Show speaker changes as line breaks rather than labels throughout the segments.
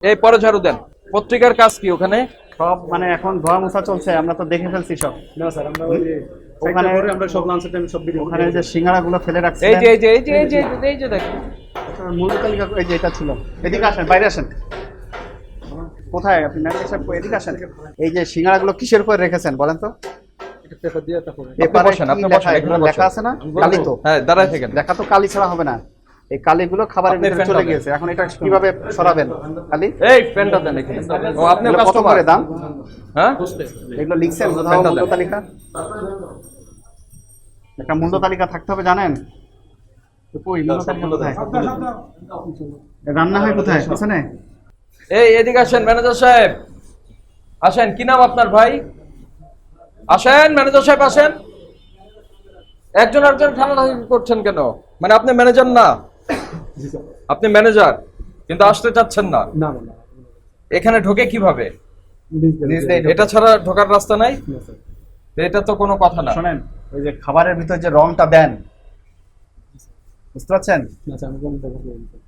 এই পরে ঝাড়ু দেন। পত্রিকার কাজ কি ওখানে?
সব মানে এখন ধোয়া মোছা চলছে, আমরা তো দেখে ফেলছি সব।
না স্যার, আমরা ওই যে ওখানে আমরা সব লাঞ্চের টাইম সব ভিডিও
ওখানে যে সিঙ্গাড়া গুলো ফেলে রাখছে,
এই যে এই যে এই যে এই যে এই যে দেখেন
মূল তালিকা এই যে এটা ছিল। এদিকে আসেন, বাইরে আসেন। কোথায় আপনি ম্যানেজার সাহেব? এদিকে আসেন। এই যে সিঙ্গাড়া গুলো কিসের উপর রেখেছেন বলেন তো?
পেপার দিয়ে তারপরে
আপনি বসেন, আপনি বসেন, এখানে
লেখা আছে না কালি? তো
হ্যাঁ, দাঁড়ায় থাকেন।
লেখা তো কালি ছাড়া হবে না। এই কালিগুলো খাবারের ভিতরে চলে গিয়েছে, এখন এটা কিভাবে সরাবেন কালি?
এই পেনটা দেন এখানে। ও আপনি
কত
কাস্টমার?
করে দাম?
হ্যাঁ,
এগুলো লিখছেন কোথাও মূল্য তালিকা? একটা মূল্য তালিকা থাকতে হবে, জানেন? কই মূল্য তালিকা কোথায়? রান্না হয় কোথায়? বুঝছেন?
এই এদিকে আসেন ম্যানেজার সাহেব, আসেন। কি নাম আপনার ভাই? আসেন ম্যানেজার সাহেব, আসেন। একজন একজন ঠান্ডা করছেন কেন? মানে আপনি ম্যানেজার না? আপনি ম্যানেজার কিন্তু আসতে চাচ্ছেন না।
না না না,
এখানে ঢোকে কিভাবে? এটা ছাড়া ঢোকার রাস্তা নাই? এটা তো কোনো কথা না।
শোনেন, ওই যে খাবারের ভিতর যে রংটা দেন, বুঝতে পারছেন?
না স্যার, আমি কোনো ব্যবহার করি না।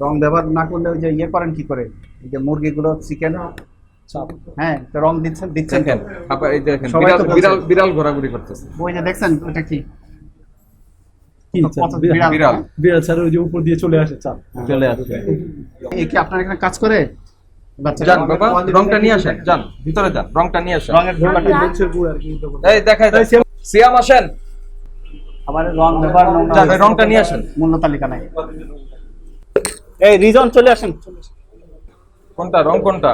রং ব্যবহার না করলে ওই যে ইয়ে করেন কি করে? এই যে মুরগিগুলো, চিকেন,
চাপ
হ্যাঁ, তো রং দিচ্ছেন
দেখেন,
তো।
আবার এই দেখেন
সবাই তো
বিড়াল বিড়াল বিড়াল ঘোরাঘুরি করতেছে।
ওই যে দেখছেন ওটা কি?
কি
কত
স্যার?
বিড়াল,
বিড়াল।
হ্যাঁ?
বিড়াল স্যার ওই যে উপর দিয়ে চলে আসে চাপ।
চলে আসছে।
এই কি আপনার এখানে কাজ করে?
যান বাবা, রংটা নিয়ে আসেন, যান ভিতরে যান, রংটা নিয়ে আসেন।
রঙের ব্যাপারটা
মরিচের গুঁড়ো আর কি।
এই দেখাই দাও। সিয়াম আসেন,
আবার রং ব্যবহার নোংরা
যান, ওই
হয়েছে।
রংটা নিয়ে আসেন।
মূল্য তালিকা নাই। এই রিজন চলে আসেন।
কোনটা রং, কোনটা?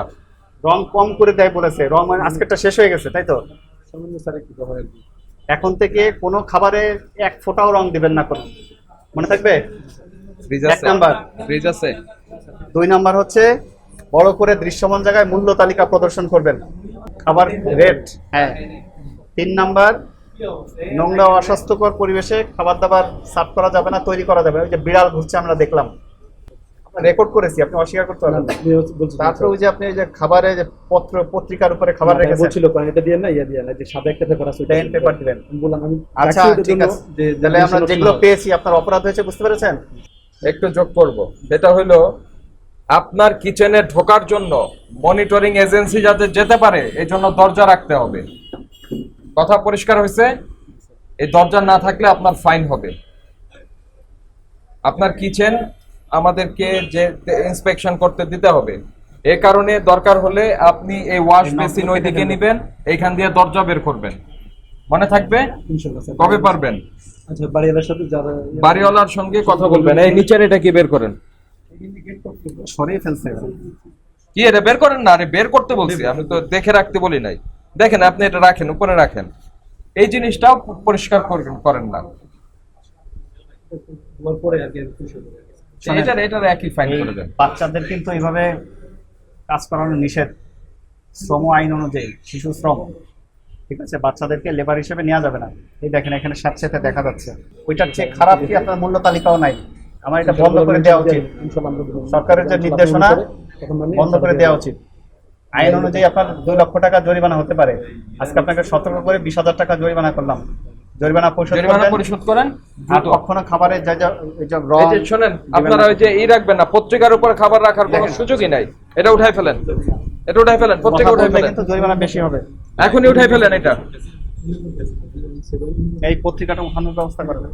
রং কম করে দেয় বলেছে। রং মানে আজকেরটা শেষ হয়ে গেছে, তাই তো?
সামান্য স্যার একটু হয় আর কি।
এখন থেকে কোনো খাবারে এক ফোঁটাও রং দিবেন না, কোনো মনে থাকবে?
ফ্রিজ
এক
আছে?
নাম্বার।
ফ্রিজ আছে?
2 নাম্বার হচ্ছে বড় করে দৃশ্যমান জায়গায় মূল্য তালিকা প্রদর্শন করবেন, খাবার রেট। হ্যাঁ। 3 নাম্বার, নোংরা অস্বাস্থ্যকর পরিবেশে খাবার দাবার সার্ভ করা যাবে না, তৈরি করা যাবে না। ওই যে বিড়াল ঘুরছে আমরা দেখলাম, রেকর্ড করেছি, আপনি অস্বীকার করতে পারবেন না। তারপরে ওই যে আপনি ওই যে খাবারে যে পত্রিকার উপরে খাবার রেখেছেন,
বলছিল কোন এটা দিয়ে না, ইয়া দিয়ে না, যে সাদা একটা পেপার আছে,
প্লেন পেপার দিবেন।
আমি বললাম আমি
আচ্ছা ঠিক আছে, তাহলে আমরা যেগুলো পেয়েছি আপনার অপরাধ হয়েছে, বুঝতে পেরেছেন?
একটু যোগ করব, সেটা হলো আপনার কিচেনে ঢোকার জন্য মনিটরিং এজেন্সি যাতে যেতে পারে এই জন্য দরজা রাখতে হবে। কথা পরিষ্কার হয়েছে? এই দরজা না থাকলে আপনার ফাইন হবে। আপনার কিচেন আমাদেরকে যে ইন্সপেকশন করতে দিতে হবে, এই কারণে দরকার হলে আপনি এই ওয়াশ বেসিন ওইদিকে নিবেন, এইখান দিয়ে দরজা বের করবেন। মনে থাকবে?
ইনশাআল্লাহ স্যার।
কবে পারবেন?
আচ্ছা, বাড়িওয়ালার সাথে যারা
বাড়িওয়ালার সঙ্গে কথা বলবেন। এই নিচের এটা কি বের করেন?
সরিয়ে ফেলছে।
কি এটা বের করেন না? আরে বের করতে বলছি, আমি তো দেখে রাখতে বলি নাই। দেখেন, আপনি এটা রাখেন, উপরে রাখেন। এই জিনিসটাও পরিষ্কার করেন না।
ওর পরে আর কি খুশি হবে।
এটার একই ফাইন করে দেন।
বাচ্চাদের কিন্তু এইভাবে কাজ করানো নিষেধ, শ্রম আইন অনুযায়ী, শিশু শ্রম। ঠিক আছে, বাচ্চাদেরকে লেবার হিসেবে নেওয়া যাবে না। এই দেখেন এখানে স্যাঁতস্যাঁতে দেখা যাচ্ছে। ওইটার চেয়ে খারাপ কি আপনার মূল্য তালিকাও নাই? আমার এটা বন্ধ করে দেওয়া উচিত।
ইনশাআল্লাহ আমরা
সরকারের যে নির্দেশনা বন্ধ করে দেওয়া উচিত। আইন অনুযায়ী আপনার 2 লক্ষ টাকা জরিমানা হতে পারে। আজকে আপনাকে সতর্ক করে 20,000 টাকা জরিমানা করলাম। জরিমানা
পরিশোধ করেন।
আর কখনো খাবারের এই যে রং,
এই যে শুনেন, আপনারা ওই যে রাখবেন না, পত্রিকার উপর খাবার রাখার কোনো সুযোগই নাই। এটা উঠাই ফেলেন, এটা উঠাই ফেলেন, পত্রিকা উঠাই ফেলেন।
কিন্তু জরিমানা বেশি হবে।
এখনই উঠাই ফেলেন এটা।
এই পত্রিকাটা উঠানোর ব্যবস্থা করবেন।